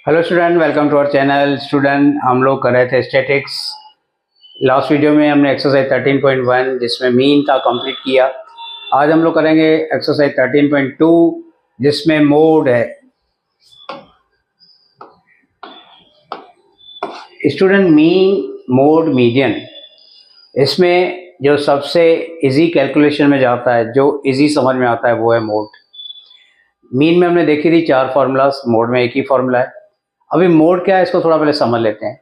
Hello student, welcome to our channel. Student, हम लोग कर रहे थे स्टैटिक्स। लास्ट वीडियो में हमने एक्सरसाइज 13.1 जिसमें मीन था कंप्लीट किया। आज हम लोग करेंगे एक्सरसाइज 13.2 जिसमें मोड है। स्टूडेंट, मीन मोड मीडियन, इसमें जो सबसे इजी कैलकुलेशन में जाता है, जो इजी समझ में आता है, वो है मोड। मीन में हमने देखी थी 4 फार्मूलाज, मोड में एक ही फार्मूला है। अभी मोड क्या है इसको थोड़ा पहले समझ लेते हैं।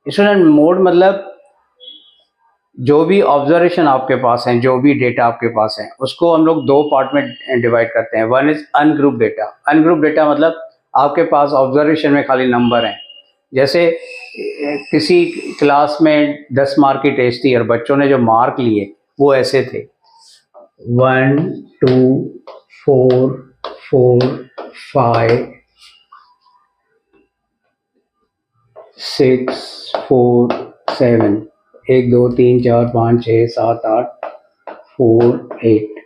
स्टूडेंट, मोड मतलब जो भी ऑब्जर्वेशन आपके पास है, जो भी डेटा आपके पास है, उसको हम लोग दो पार्ट में डिवाइड करते हैं। One is ungroup data. Ungroup data मतलब आपके पास ऑब्जर्वेशन में खाली नंबर हैं। जैसे किसी क्लास में 10 मार्क की टेस्ट थी और बच्चों ने जो मार्क लिए वो ऐसे थे 1 2 4 4 5 6 4 7 1 2 3 4 5 6 7 8 4 8।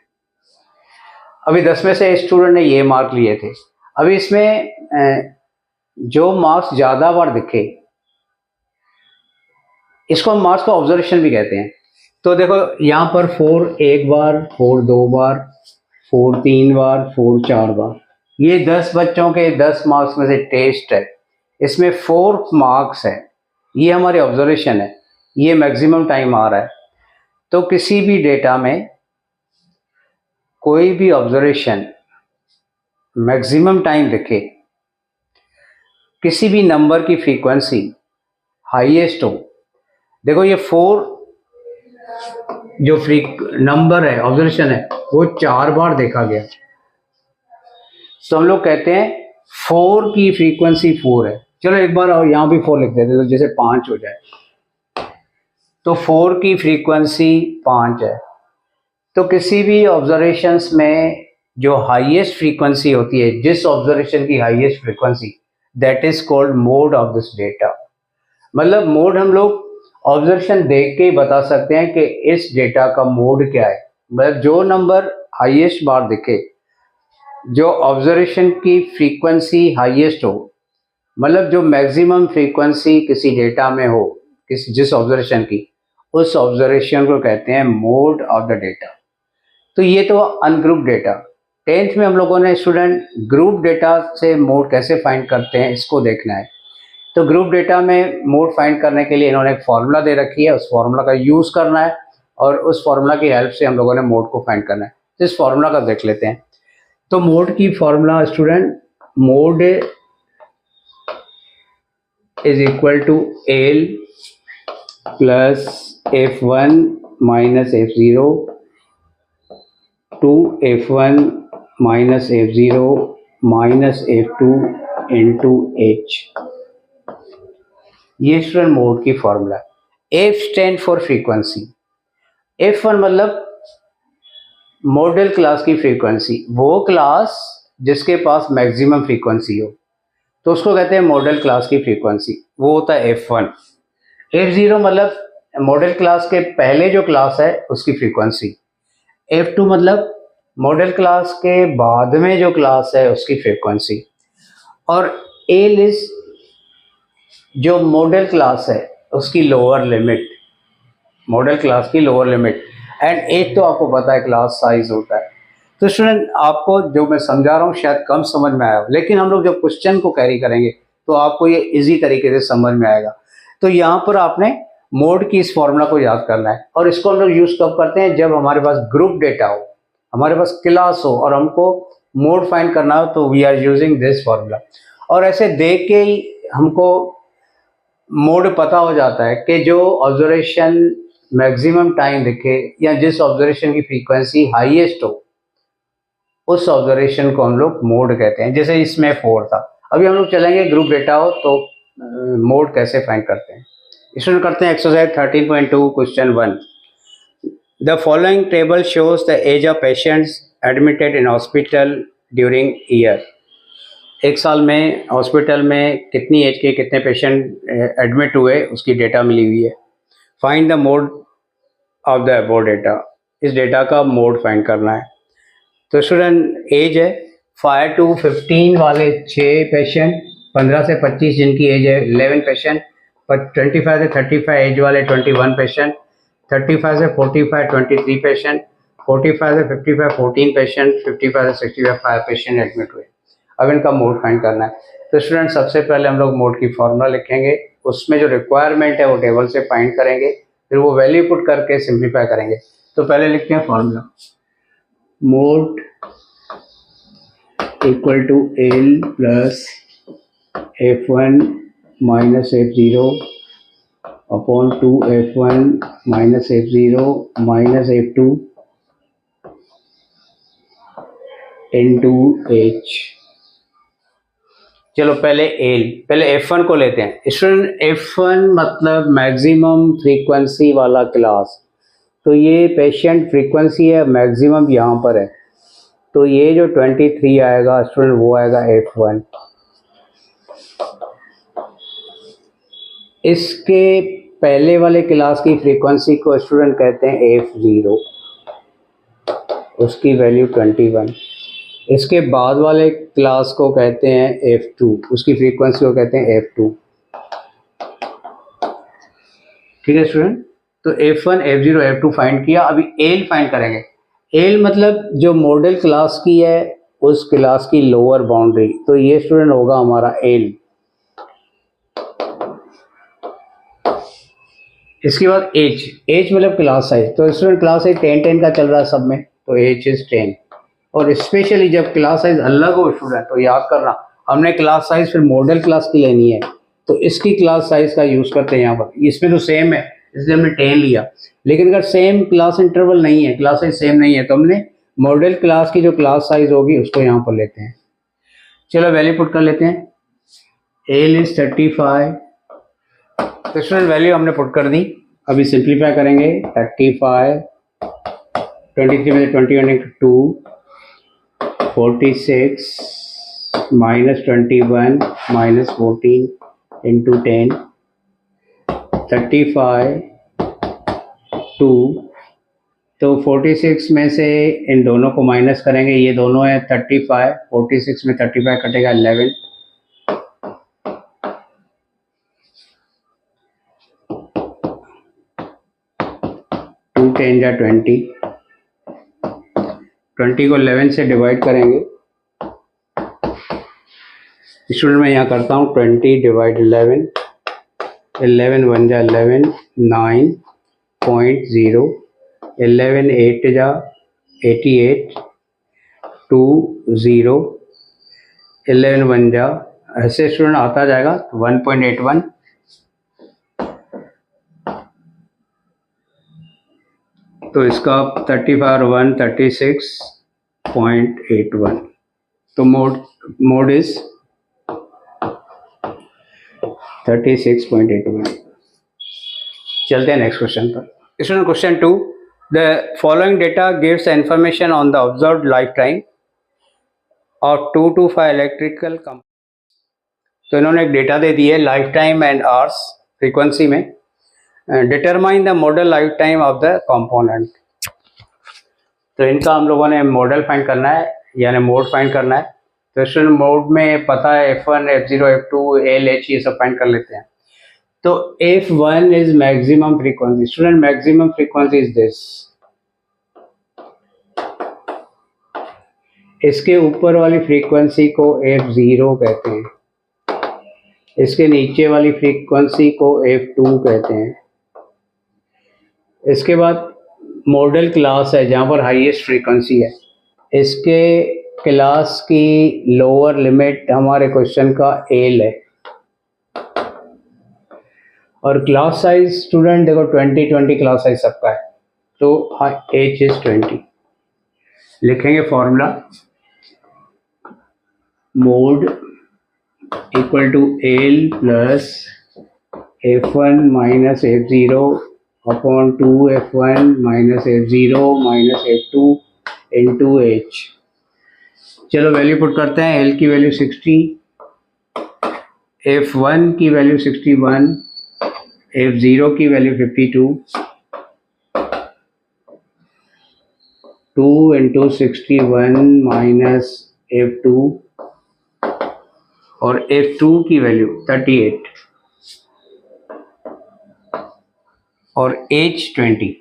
अभी 10 में से स्टूडेंट ने ये मार्क लिए थे। अभी इसमें जो मार्क्स ज़्यादा बार दिखे, इसको हम मार्क्स का ऑब्जर्वेशन भी कहते हैं। तो देखो यहाँ पर 4 एक बार, 4 दो बार, 4 3 बार, 4 4 बार, ये 10 बच्चों के 10 मार्क्स में से टेस्ट है। इसमें 4 मार्क्स है, ये हमारी ऑब्जर्वेशन है, ये मैक्सिमम टाइम आ रहा है। तो किसी भी डेटा में कोई भी ऑब्जर्वेशन मैक्सिमम टाइम दिखे, किसी भी नंबर की फ्रीक्वेंसी हाईएस्ट हो। देखो ये 4 जो नंबर है, ऑब्जर्वेशन है, वो 4 बार देखा गया, तो हम लोग कहते हैं 4 की फ्रीक्वेंसी 4 है। चलो एक बार और यहाँ भी 4 लिख देते तो जैसे 5 हो जाए, तो 4 की फ्रीक्वेंसी 5 है। तो किसी भी ऑब्जर्वेशंस में जो हाईएस्ट फ्रीक्वेंसी होती है, जिस ऑब्जर्वेशन की highest frequency, that is called mode of this data. मतलब मोड हम लोग ऑब्जर्वेशन देख के ही बता सकते हैं कि इस डेटा का मोड क्या है। मतलब जो नंबर हाईएस्ट बार दिखे, जो ऑब्जर्वेशन की फ्रीक्वेंसी हाईएस्ट हो, मतलब जो मैक्सिमम फ्रीक्वेंसी किसी डेटा में हो, जिस ऑब्जर्वेशन की, उस ऑब्जर्वेशन को कहते हैं मोड ऑफ द डेटा। तो ये तो अनग्रुप डेटा। 10th में हम लोगों ने स्टूडेंट ग्रुप डेटा से मोड कैसे फाइंड करते हैं इसको देखना है। तो ग्रुप डेटा में मोड फाइंड करने के लिए इन्होंने एक फार्मूला दे रखी है, उस फार्मूला का यूज़ करना है और उस फार्मूला की हेल्प से हम लोगों ने मोड को फाइंड करना है। तो इस फार्मूला का देख लेते हैं। तो मोड की formula student, mode is equal to L plus F1 minus F0 two F1 minus F0 minus F2 into H। ये स्टूडेंट मोड की formula. F stand for frequency. F1 मतलब मॉडल क्लास की फ्रीक्वेंसी, वो class जिसके पास maximum frequency हो, तो उसको कहते हैं मॉडल क्लास की फ्रीक्वेंसी, वो होता है F1। F0 मतलब मॉडल क्लास के पहले जो क्लास है उसकी फ्रीक्वेंसी। F2 मतलब मॉडल क्लास के बाद में जो क्लास है उसकी फ्रीक्वेंसी। और एल इज जो मॉडल क्लास है उसकी लोअर लिमिट, मॉडल क्लास की लोअर लिमिट। एंड एच तो आपको पता है क्लास साइज होता है। तो स्टूडेंट, आपको जो मैं समझा रहा हूँ शायद कम समझ में आया, लेकिन हम लोग जब क्वेश्चन को कैरी करेंगे तो आपको ये इजी तरीके से समझ में आएगा। तो यहाँ पर आपने मोड की इस फॉर्मूला को याद करना है, और इसको हम लोग यूज कब करते हैं, जब हमारे पास ग्रुप डेटा हो, हमारे पास क्लास हो और हमको मोड फाइंड करना हो, तो we are using this formula. और ऐसे देख के ही हमको मोड पता हो जाता है कि जो ऑब्जर्वेशन मैक्सिमम टाइम दिखे या जिस ऑब्जर्वेशन की फ्रीक्वेंसी हाईएस्ट हो, उस ऑब्जर्वेशन को हम लोग मोड कहते हैं। जैसे इसमें 4 था, अभी हम लोग चलेंगे ग्रुप डेटा हो तो मोड कैसे फाइंड करते हैं। इसमें करते हैं exercise 13.2 question 1। The following table shows the age of patients admitted in hospital during year. एक साल में हॉस्पिटल में कितनी एज के कितने पेशेंट एडमिट हुए उसकी डेटा मिली हुई है। Find the mode of the above data. इस डेटा का मोड फाइंड करना है। तो स्टूडेंट, एज है 5 to 15 वाले 6 पेशेंट, 15 से 25 जिनकी एज है 11 पेशेंट, 25 से 35 एज वाले 21 पेशेंट, 35 से 45 23 पेशेंट, 45 से 55 14 पेशेंट, 55 से 65 5 पेशेंट एडमिट हुए। अब इनका मोड फाइंड करना है। तो स्टूडेंट सबसे पहले हम लोग मोड की फॉर्मूला लिखेंगे, उसमें जो रिक्वायरमेंट है वो टेबल से फाइंड करेंगे, फिर वो वैल्यू पुट करके सिंप्लीफाई करेंगे। तो पहले लिखते हैं formula, mode equal to L plus F1 minus F0 upon 2 F1 minus F0 minus F2 into H। चलो पहले F1 को लेते हैं। स्टूडेंट F1 मतलब मैक्सिमम फ्रीक्वेंसी वाला क्लास, तो ये पेशेंट फ्रीक्वेंसी है, मैक्सिमम यहाँ पर है, तो ये जो 23 आएगा स्टूडेंट वो आएगा F1। इसके पहले वाले क्लास की फ्रीक्वेंसी को स्टूडेंट कहते हैं F0, उसकी वैल्यू 21। इसके बाद वाले क्लास को कहते हैं F2, उसकी फ्रीक्वेंसी को कहते हैं F2। ठीक है स्टूडेंट, तो F1 F0 F2 फाइंड किया। अभी एल फाइंड करेंगे। एल मतलब जो मॉडल क्लास की है उस क्लास की लोअर बाउंड्री, तो ये स्टूडेंट होगा हमारा एल। इसके बाद एच, एच मतलब क्लास साइज, तो स्टूडेंट क्लास साइज 10 का चल रहा है सब में, तो एच इज 10। और स्पेशली जब क्लास साइज अलग हो स्टूडेंट, तो याद करना हमने क्लास साइज फिर मॉडल क्लास की लेनी है, तो इसकी क्लास साइज का यूज करते हैं यहाँ पर। इसमें तो सेम है इसलिए हमने 10 लिया, लेकिन अगर सेम क्लास इंटरवल नहीं है, क्लास साइज सेम नहीं है, तो हमने मॉडल क्लास की जो क्लास साइज होगी उसको यहाँ पर लेते हैं। चलो वैल्यू पुट कर लेते हैं। एल इज 35, तो स्टूडेंट वैल्यू हमने पुट कर दी। अभी सिंप्लीफाई करेंगे। 35 23 में 21 2 46 माइनस 21 माइनस 14 इंटू 10 35 2। तो 46 में से इन दोनों को माइनस करेंगे, ये दोनों है 35, 46 में 35 कटेगा 11, 2 10 जा 20, 20 को 11 से डिवाइड करेंगे। स्टूडेंट मैं यहाँ करता हूँ 20 डिवाइड 11, 11 1 जा 11, 9.0, 11 8 जा 88, 2 0, 11 1 जा, ऐसे स्टूडेंट आता जाएगा 1.81। तो इसका 35 और 1 36.81। तो मोड इज 36.81। चलते हैं नेक्स्ट क्वेश्चन पर। Student question 2, the following data gives information on the observed life time और 2 to 5 इलेक्ट्रिकल कंपोनेंट। तो इन्होंने एक डेटा दे दी है life time and hours frequency में। Determine the model life time of the component. तो इनका हम लोगों ने मॉडल फाइंड करना है, यानी मोड फाइंड करना है। तो स्टूडेंट मोड में पता है F1 F0 F2 L H ये सब फाइंड कर लेते हैं। तो F1 is maximum frequency. Student maximum frequency is this, इसके ऊपर वाली फ्रीक्वेंसी को F0 कहते हैं, इसके नीचे वाली फ्रीक्वेंसी को F2 कहते हैं। इसके बाद मॉडल क्लास है जहाँ पर हाईएस्ट फ्रीक्वेंसी है, इसके क्लास की लोअर लिमिट हमारे क्वेश्चन का एल है। और क्लास साइज स्टूडेंट देखो 20 क्लास साइज सबका है, तो एच इज 20। लिखेंगे formula, mode equal to L plus F1 minus F0 upon 2 F1 minus F0 minus F2 into H। चलो वैल्यू पुट करते हैं। L की वैल्यू 60, F1 की वैल्यू 61, F0 की वैल्यू 52, 2 इंटू 61 माइनस F2 और F2 की value 38 और एज 20।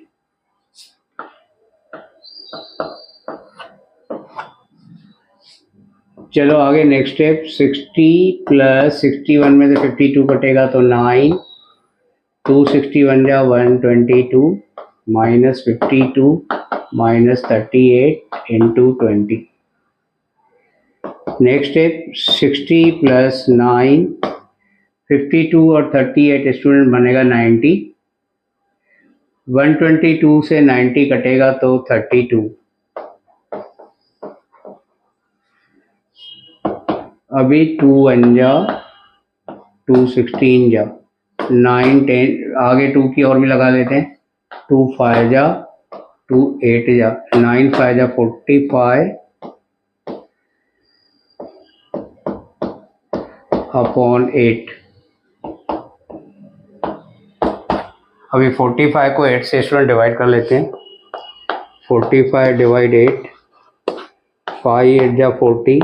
चलो आगे नेक्स्ट स्टेप 60 प्लस 61 में से 52 कटेगा तो 9, 261 जा 122 minus 52 minus 38 into 20। Next step 60 plus 9, 52 और 38 स्टूडेंट बनेगा 90, 122 से 90 कटेगा तो 32। अभी 2 1 जा 2 16 जा 9 10 आगे 2 की और भी लगा लेते हैं, 2 5 जा 2 8 जा 9 5 जा 45 अपॉन 8। अभी 45 को 8 से स्टूडेंट डिवाइड कर लेते हैं, 45 डिवाइड 8, 5 8 जा 40,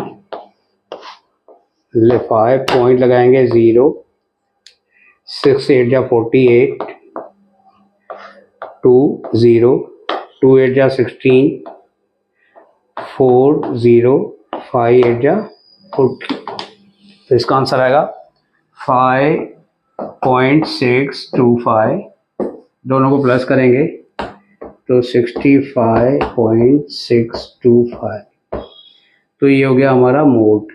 5 पॉइंट लगाएंगे 0, 6 8 जा 48, 2 0, 2 8 जा 16, 4 0, 5 8 जा 40। तो इसका आंसर आएगा 5.625। दोनों को प्लस करेंगे तो 65.625। तो ये हो गया हमारा मोड।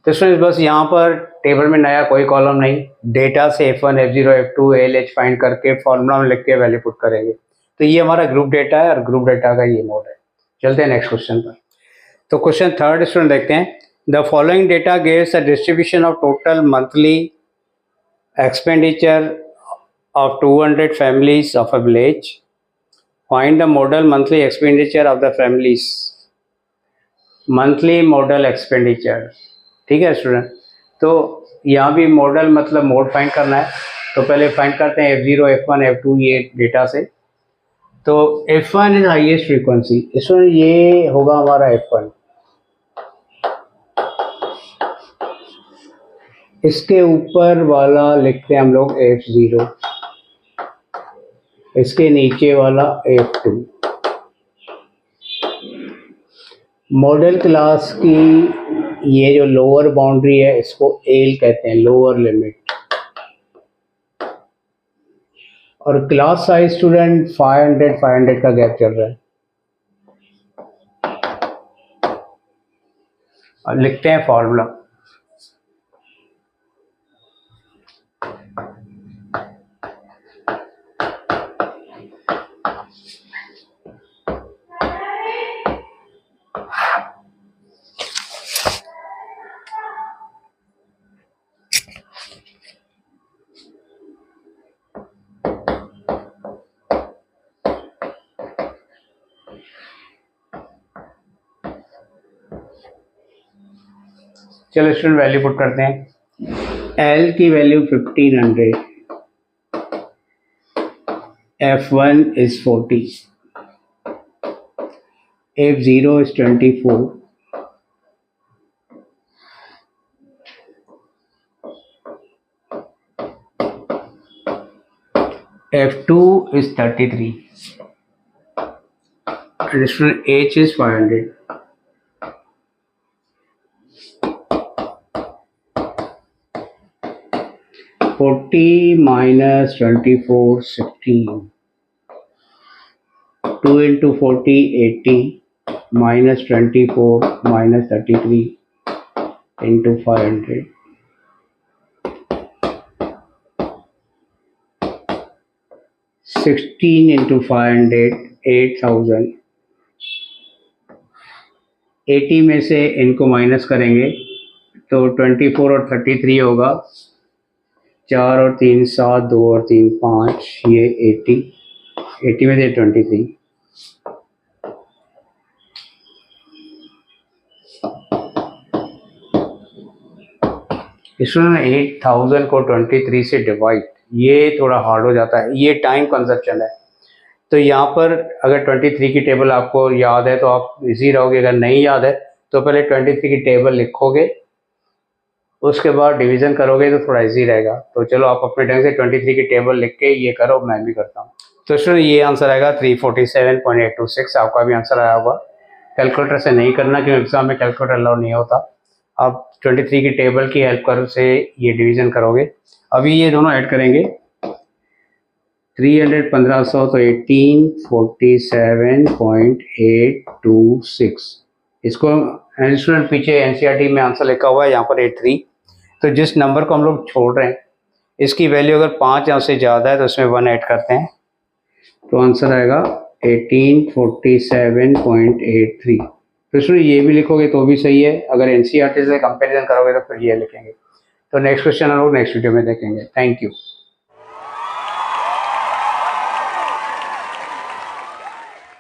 तो स्टूडेंट्स बस यहाँ पर टेबल में नया कोई कॉलम नहीं, डेटा से F1 F0 F2 ALH find करके फॉर्मूला में लिख के वैल्यू पुट करेंगे। तो ये हमारा ग्रुप डेटा है और ग्रुप डेटा का ये मोड है। चलते हैं नेक्स्ट क्वेश्चन पर। तो क्वेश्चन थर्ड स्टूडेंट देखते हैं। The following data gives a distribution of total monthly expenditure of 200 families of a village. Find the model monthly expenditure of the families. Monthly model expenditure, ठीक है student. तो यहाँ भी model मतलब mode find करना है। तो पहले फाइंड करते हैं F0 F1 F2 ये डेटा से। तो F1 इज हाईएस्ट फ्रीक्वेंसी, इसमें ये होगा हमारा F1। इसके ऊपर वाला लिखते हैं हम लोग F0, इसके नीचे वाला F2। मॉडल क्लास की ये जो लोअर बाउंड्री है इसको एल कहते हैं, लोअर लिमिट। और क्लास साइज स्टूडेंट 500 का गैप चल रहा है। और लिखते हैं फॉर्मूला। चलो स्टूडेंट वैल्यू पुट करते हैं। L की value 1500, F1 is 40, F0 is 24, F2 is 33, and student H is 500. -24 16, 2 into 40 80, -24 -33 into 500, 16 into 500 8000। 80 में से इनको माइनस करेंगे तो 24 और 33 होगा, 4 और 3 7, 2 और 3 5, ये 80 में से 23। इसमें 8000 को 23 से डिवाइड, ये थोड़ा हार्ड हो जाता है, ये टाइम कंजप्शन है। तो यहाँ पर अगर 23 की टेबल आपको याद है तो आप इजी रहोगे, अगर नहीं याद है तो पहले 23 की टेबल लिखोगे, उसके बाद डिवीज़न करोगे तो थोड़ा इजी रहेगा। तो चलो आप अपने ढंग से 23 की टेबल लिख के ये करो, मैं भी करता हूँ। तो स्टूडेंट ये आंसर आएगा 347.826, आपका भी आंसर आया होगा। कैलकुलेटर से नहीं करना क्योंकि एग्जाम में कैलकुलेटर अलाउ नहीं होता, आप 23 की टेबल की हेल्प कर से ये डिवीज़न करोगे। अभी ये दोनों ऐड करेंगे, 300 1500 तो 1847.826। इसको स्टूडेंट पीछे एनसीईआरटी में आंसर लिखा हुआ है यहाँ पर 83। तो जिस नंबर को हम लोग छोड़ रहे हैं इसकी वैल्यू अगर 5 या उससे ज़्यादा है तो उसमें 1 ऐड करते हैं, तो आंसर आएगा 1847.83। तो इसमें ये भी लिखोगे तो भी सही है, अगर एनसीईआरटी से कंपैरिजन करोगे तो फिर ये लिखेंगे। तो नेक्स्ट क्वेश्चन हम लोग नेक्स्ट वीडियो में देखेंगे। Thank you.